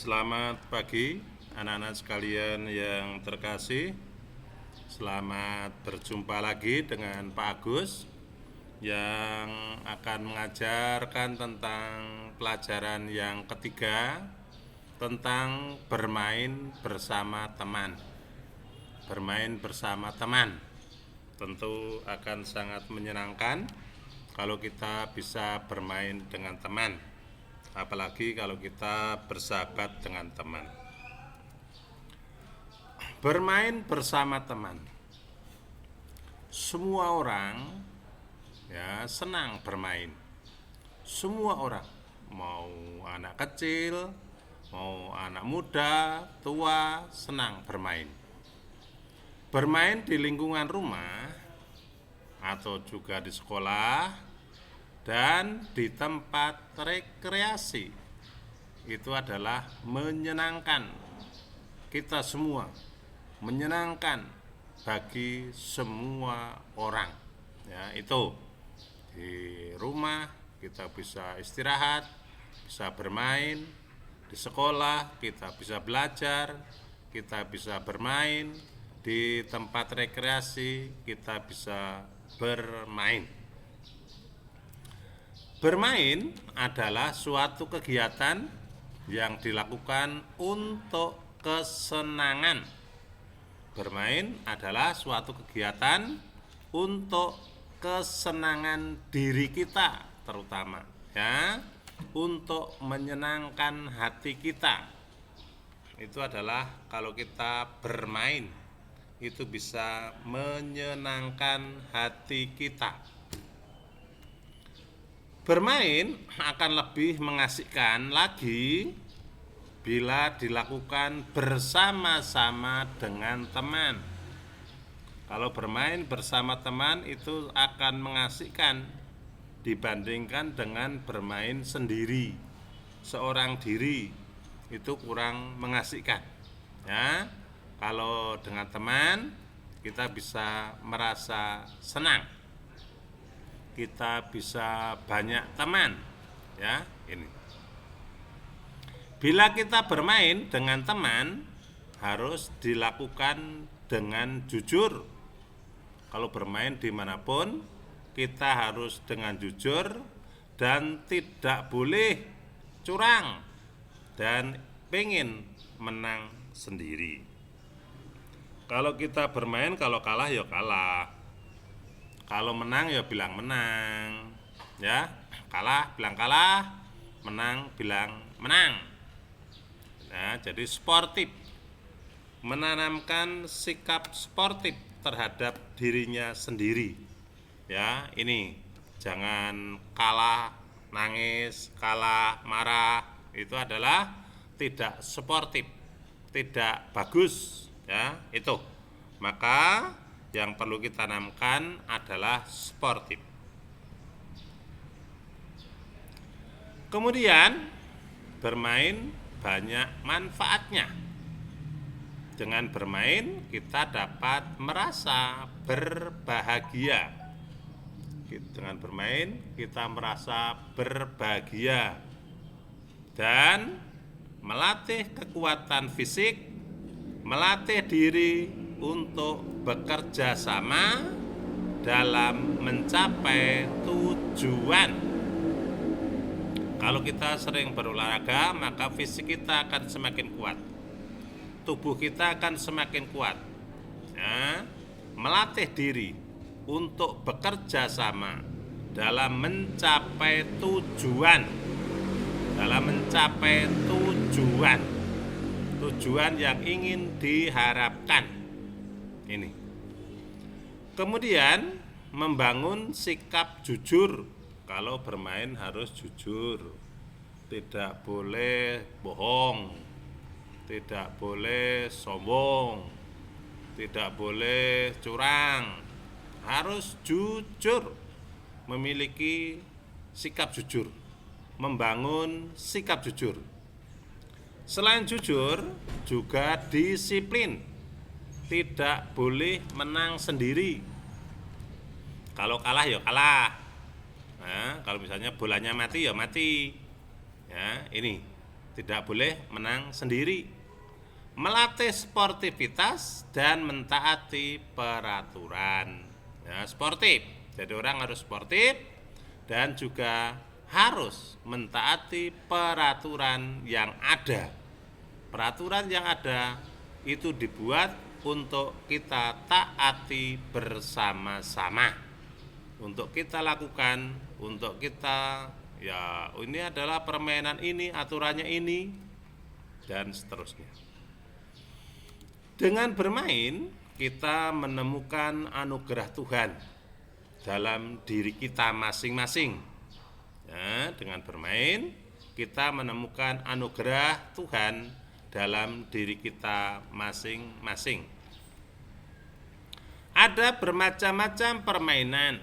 Selamat pagi anak-anak sekalian yang terkasih. Selamat berjumpa lagi dengan Pak Agus yang akan mengajarkan tentang pelajaran yang ketiga, tentang bermain bersama teman. Bermain bersama teman tentu akan sangat menyenangkan kalau kita bisa bermain dengan teman, apalagi kalau kita bersahabat dengan teman. Bermain bersama teman, semua orang ya senang bermain. Semua orang, mau anak kecil, mau anak muda, tua, senang bermain. Bermain di lingkungan rumah atau juga di sekolah dan di tempat rekreasi itu adalah menyenangkan kita semua, menyenangkan bagi semua orang. Ya, itu di rumah kita bisa istirahat, bisa bermain, di sekolah kita bisa belajar, kita bisa bermain, di tempat rekreasi kita bisa bermain. Bermain adalah suatu kegiatan yang dilakukan untuk kesenangan. Bermain adalah suatu kegiatan untuk kesenangan diri kita terutama, ya, untuk menyenangkan hati kita. Itu adalah kalau kita bermain, itu bisa menyenangkan hati kita. Bermain akan lebih mengasihkan lagi bila dilakukan bersama-sama dengan teman. Kalau bermain bersama teman itu akan mengasihkan dibandingkan dengan bermain sendiri, seorang diri, itu kurang mengasihkan. Ya, kalau dengan teman kita bisa merasa senang, kita bisa banyak teman. Ya, ini. Bila kita bermain dengan teman harus dilakukan dengan jujur. Kalau bermain dimanapun kita harus dengan jujur dan tidak boleh curang dan pengen menang sendiri. Kalau kita bermain, kalau kalah ya kalah, kalau menang ya bilang menang, ya, kalah bilang kalah, menang bilang menang. Nah, jadi sportif, menanamkan sikap sportif terhadap dirinya sendiri. Ya, ini jangan kalah nangis, kalah marah, itu adalah tidak sportif, tidak bagus, ya, itu. Maka yang perlu kita tanamkan adalah sportif. Kemudian bermain banyak manfaatnya. Dengan bermain kita dapat merasa berbahagia. Dengan bermain kita merasa berbahagia dan melatih kekuatan fisik, melatih diri untuk bekerja sama dalam mencapai tujuan. Kalau kita sering berolahraga, maka fisik kita akan semakin kuat, tubuh kita akan semakin kuat. Ya, melatih diri untuk bekerja sama dalam mencapai tujuan, dalam mencapai tujuan yang ingin diharapkan. Ini. Kemudian membangun sikap jujur. Kalau bermain harus jujur, tidak boleh bohong, tidak boleh sombong, tidak boleh curang, harus jujur, memiliki sikap jujur, membangun sikap jujur. Selain jujur, juga disiplin, tidak boleh menang sendiri. Kalau kalah ya kalah. Nah, kalau misalnya bolanya mati ya mati. Ya, ini tidak boleh menang sendiri. Melatih sportivitas dan mentaati peraturan. Ya, sportif. Jadi orang harus sportif dan juga harus mentaati peraturan yang ada. Peraturan yang ada itu dibuat untuk kita taati bersama-sama. Untuk kita lakukan, untuk kita ya ini adalah permainan ini, aturannya ini, dan seterusnya. Dengan bermain kita menemukan anugerah Tuhan dalam diri kita masing-masing. Ya, dengan bermain kita menemukan anugerah Tuhan dalam diri kita masing-masing. Ada bermacam-macam permainan.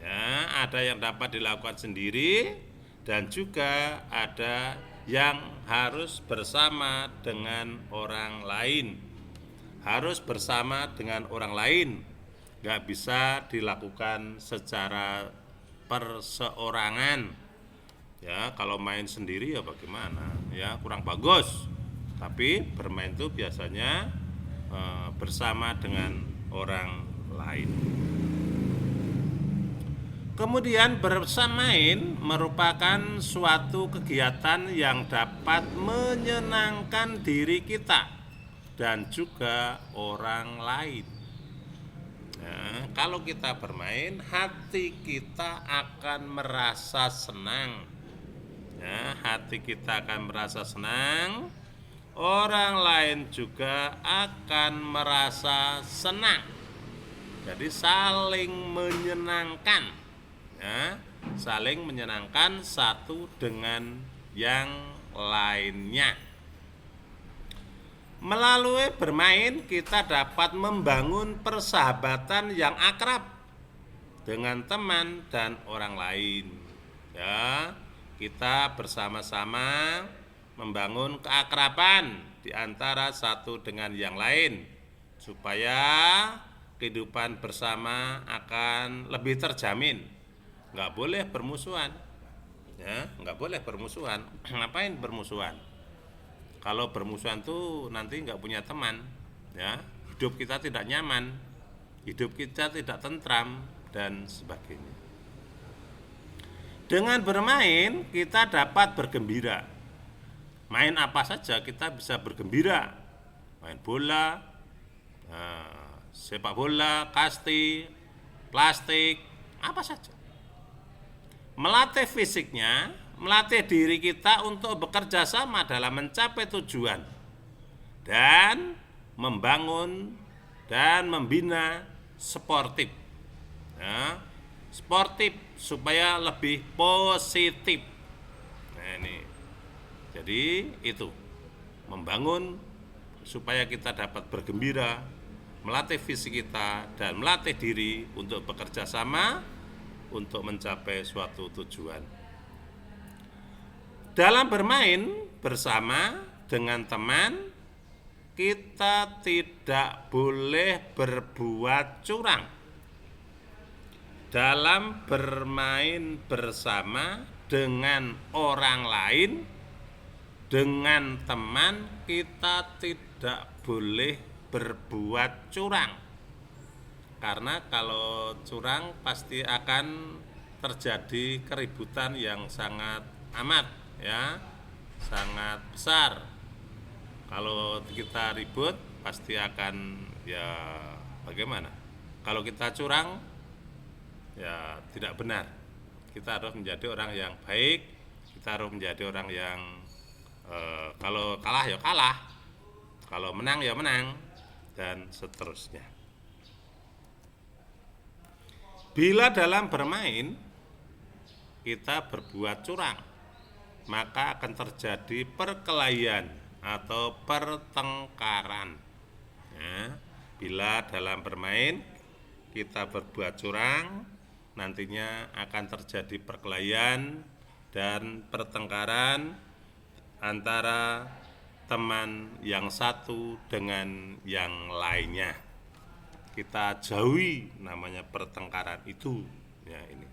Ya, ada yang dapat dilakukan sendiri dan juga ada yang harus bersama dengan orang lain. Harus bersama dengan orang lain. Nggak bisa dilakukan secara perseorangan. Ya, kalau main sendiri ya bagaimana? Ya, kurang bagus. Tapi bermain itu biasanya bersama dengan orang lain. Kemudian bermain merupakan suatu kegiatan yang dapat menyenangkan diri kita dan juga orang lain. Nah, kalau kita bermain, hati kita akan merasa senang. Ya, hati kita akan merasa senang. Orang lain juga akan merasa senang. Jadi saling menyenangkan. Ya, saling menyenangkan satu dengan yang lainnya. Melalui bermain kita dapat membangun persahabatan yang akrab dengan teman dan orang lain. Ya, kita bersama-sama membangun keakraban di antara satu dengan yang lain supaya kehidupan bersama akan lebih terjamin. Nggak boleh bermusuhan, ya, nggak boleh bermusuhan. Ngapain bermusuhan? Kalau bermusuhan tuh nanti nggak punya teman, ya, hidup kita tidak nyaman, hidup kita tidak tentram dan sebagainya. Dengan bermain kita dapat bergembira. Main apa saja kita bisa bergembira. Main bola, sepak bola, kasti, plastik, apa saja. Melatih fisiknya, melatih diri kita untuk bekerja sama dalam mencapai tujuan dan membangun dan membina sportif. Ya, sportif supaya lebih positif. Nah, ini. Jadi itu membangun supaya kita dapat bergembira, melatih fisik kita dan melatih diri untuk bekerja sama untuk mencapai suatu tujuan. Dalam bermain bersama dengan teman, kita tidak boleh berbuat curang. Dalam bermain bersama dengan orang lain, dengan teman, kita tidak boleh berbuat curang. Karena kalau curang pasti akan terjadi keributan yang sangat amat, ya, sangat besar. Kalau kita ribut pasti akan ya bagaimana? Kalau kita curang ya tidak benar. Kita harus menjadi orang yang baik. Kita harus menjadi orang yang kalau kalah ya kalah, kalau menang ya menang, dan seterusnya. Bila dalam bermain kita berbuat curang, maka akan terjadi perkelahian atau pertengkaran. Ya, bila dalam bermain kita berbuat curang, nantinya akan terjadi perkelahian dan pertengkaran antara teman yang satu dengan yang lainnya. Kita jauhi namanya pertengkaran itu, ya ini.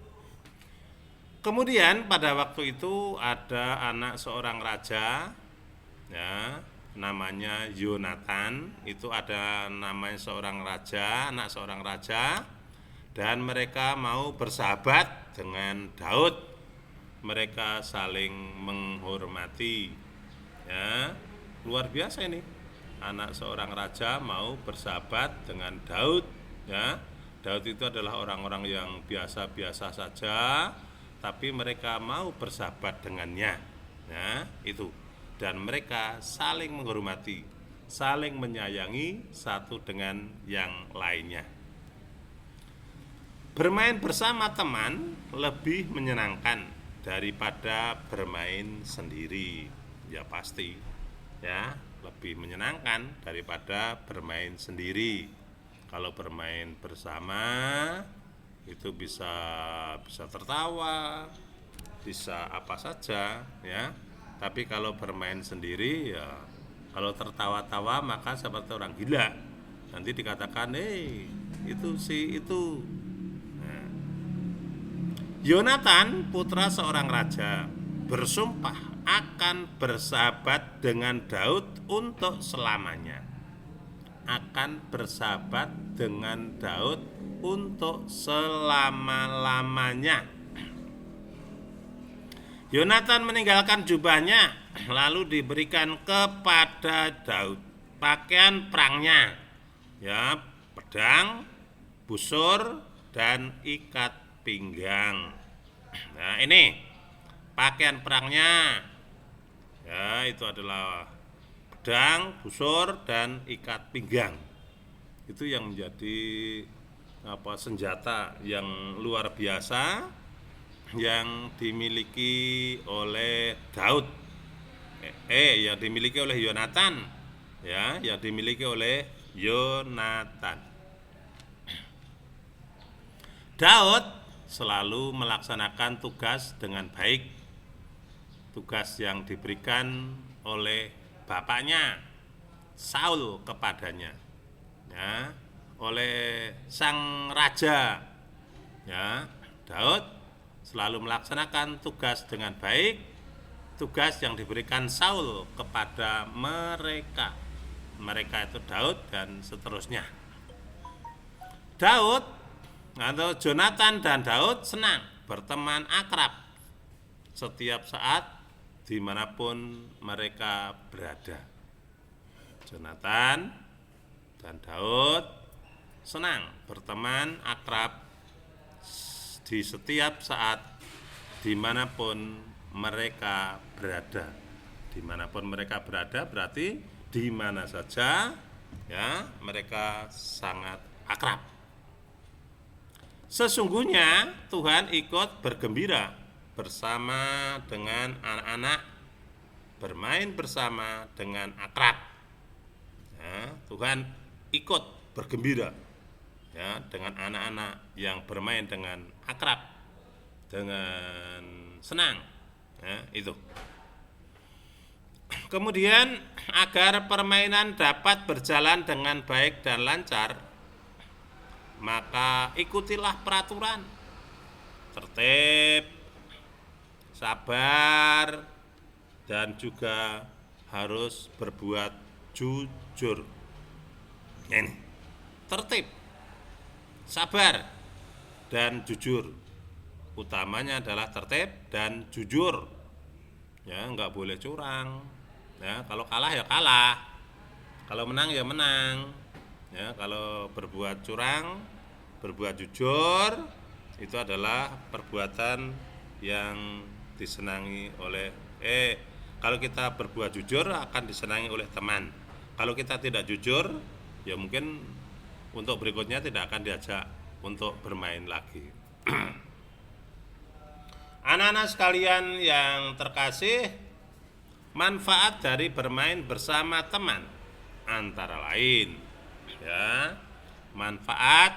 Kemudian pada waktu itu ada anak seorang raja ya, namanya Yonatan. Itu ada namanya seorang raja, anak seorang raja, dan mereka mau bersahabat dengan Daud. Mereka saling menghormati, ya, luar biasa ini. Anak seorang raja mau bersahabat dengan Daud, ya. Daud itu adalah orang-orang yang biasa-biasa saja, tapi mereka mau bersahabat dengannya, ya, itu. Dan mereka saling menghormati, saling menyayangi satu dengan yang lainnya. Bermain bersama teman lebih menyenangkan daripada bermain sendiri. Ya pasti, ya, lebih menyenangkan daripada bermain sendiri. Kalau bermain bersama itu bisa tertawa, bisa apa saja, ya. Tapi kalau bermain sendiri, ya, kalau tertawa-tawa maka seperti orang gila. Nanti dikatakan, itu si itu. Nah, Yonatan, putra seorang raja, bersumpah akan bersahabat dengan Daud untuk selamanya. Akan bersahabat dengan Daud untuk selama-lamanya. Yonatan meninggalkan jubahnya, lalu diberikan kepada Daud pakaian perangnya, ya, pedang, busur, dan ikat pinggang. Nah, ini pakaian perangnya, ya, itu adalah pedang, busur, dan ikat pinggang. Itu yang menjadi senjata yang luar biasa yang dimiliki oleh Daud, yang dimiliki oleh Yonatan, ya, yang dimiliki oleh Yonatan. Daud selalu melaksanakan tugas dengan baik, tugas yang diberikan oleh bapaknya Saul kepadanya, ya, oleh sang raja, ya. Daud selalu melaksanakan tugas dengan baik, tugas yang diberikan Saul kepada mereka. Mereka itu Daud dan seterusnya. Daud atau Yonatan dan Daud senang berteman akrab setiap saat dimanapun mereka berada. Yonatan dan Daud senang berteman akrab di setiap saat dimanapun mereka berada. Dimanapun mereka berada berarti di mana saja, ya, mereka sangat akrab. Sesungguhnya Tuhan ikut bergembira bersama dengan anak-anak, bermain bersama dengan akrab, ya, Tuhan ikut bergembira, ya, dengan anak-anak yang bermain dengan akrab, dengan senang, ya, itu. Kemudian agar permainan dapat berjalan dengan baik dan lancar, maka ikutilah peraturan, tertib, sabar, dan juga harus berbuat jujur. Ini tertib, sabar, dan jujur. Utamanya adalah tertib dan jujur, ya, nggak boleh curang, ya. Kalau kalah ya kalah, kalau menang ya menang, ya. Kalau berbuat curang, berbuat jujur, itu adalah perbuatan yang disenangi oleh kalau kita berbuat jujur akan disenangi oleh teman. Kalau kita tidak jujur, ya mungkin untuk berikutnya tidak akan diajak untuk bermain lagi. Anak-anak sekalian yang terkasih, manfaat dari bermain bersama teman antara lain, ya, manfaat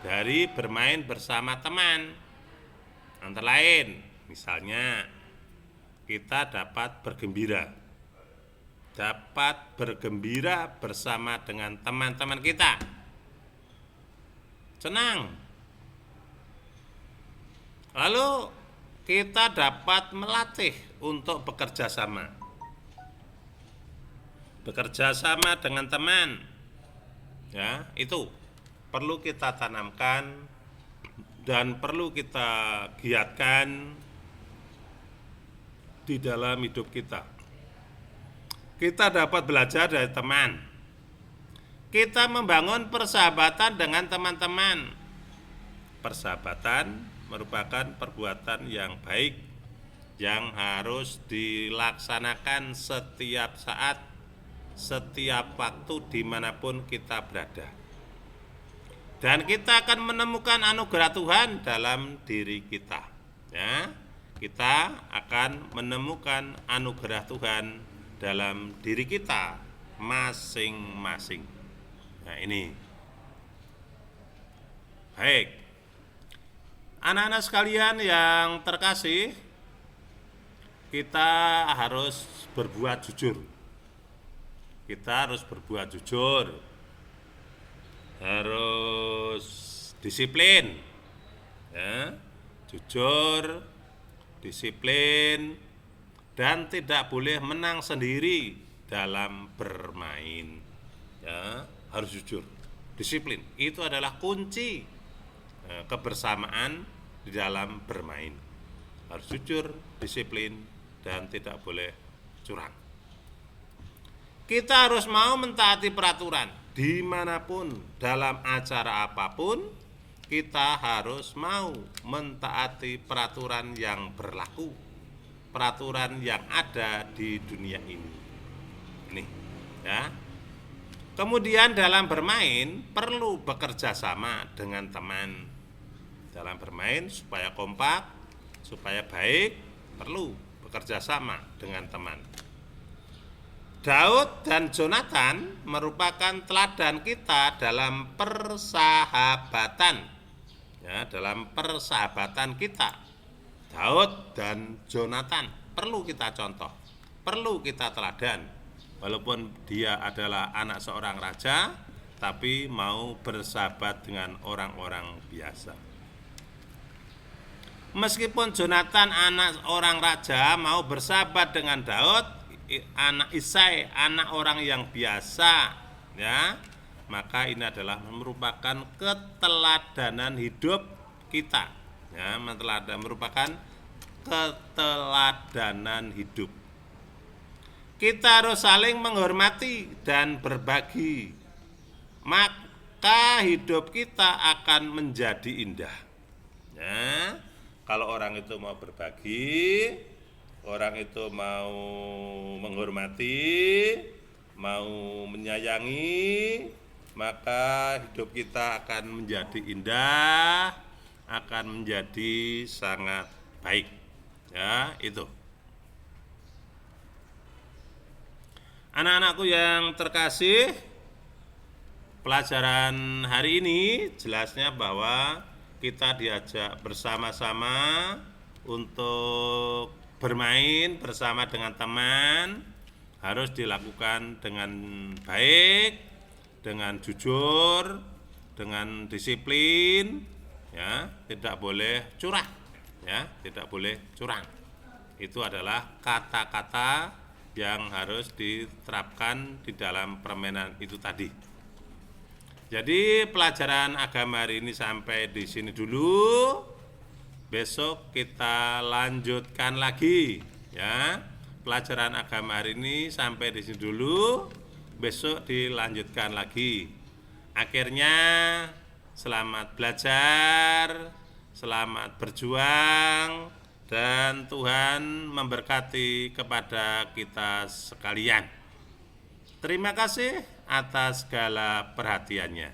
dari bermain bersama teman antara lain, misalnya kita dapat bergembira bersama dengan teman-teman kita, senang. Lalu kita dapat melatih untuk bekerja sama, bekerja sama dengan teman. Ya, itu perlu kita tanamkan dan perlu kita giatkan di dalam hidup kita. Kita dapat belajar dari teman. Kita membangun persahabatan dengan teman-teman. Persahabatan merupakan perbuatan yang baik yang harus dilaksanakan setiap saat, setiap waktu dimanapun kita berada. Dan kita akan menemukan anugerah Tuhan dalam diri kita. Ya, kita akan menemukan anugerah Tuhan dalam diri kita masing-masing. Nah, ini baik. Anak-anak sekalian yang terkasih, kita harus berbuat jujur. Kita harus berbuat jujur. Harus disiplin. Ya, jujur, disiplin, dan tidak boleh menang sendiri dalam bermain. Ya, harus jujur, disiplin. Itu adalah kunci kebersamaan di dalam bermain. Harus jujur, disiplin, dan tidak boleh curang. Kita harus mau mentaati peraturan dimanapun, dalam acara apapun. Kita harus mau mentaati peraturan yang berlaku, peraturan yang ada di dunia ini. Ini, ya. Kemudian dalam bermain perlu bekerja sama dengan teman. Dalam bermain supaya kompak, supaya baik, perlu bekerja sama dengan teman. Daud dan Jonathan merupakan teladan kita dalam persahabatan. Ya, dalam persahabatan kita, Daud dan Jonathan perlu kita contoh, perlu kita teladan. Walaupun dia adalah anak seorang raja, tapi mau bersahabat dengan orang-orang biasa. Meskipun Jonathan anak orang raja mau bersahabat dengan Daud, anak Isai, anak orang yang biasa, ya, maka ini adalah merupakan keteladanan hidup kita. Ya, merupakan keteladanan hidup. Kita harus saling menghormati dan berbagi, maka hidup kita akan menjadi indah. Ya, kalau orang itu mau berbagi, orang itu mau menghormati, mau menyayangi, maka hidup kita akan menjadi indah, akan menjadi sangat baik. Ya, itu. Anak-anakku yang terkasih, pelajaran hari ini jelasnya bahwa kita diajak bersama-sama untuk bermain bersama dengan teman, harus dilakukan dengan baik, dengan jujur, dengan disiplin, ya, tidak boleh curang, ya, tidak boleh curang. Itu adalah kata-kata yang harus diterapkan di dalam permainan itu tadi. Jadi pelajaran agama hari ini sampai di sini dulu. Besok kita lanjutkan lagi, ya. Pelajaran agama hari ini sampai di sini dulu. Besok dilanjutkan lagi. Akhirnya selamat belajar, selamat berjuang, dan Tuhan memberkati kepada kita sekalian. Terima kasih atas segala perhatiannya.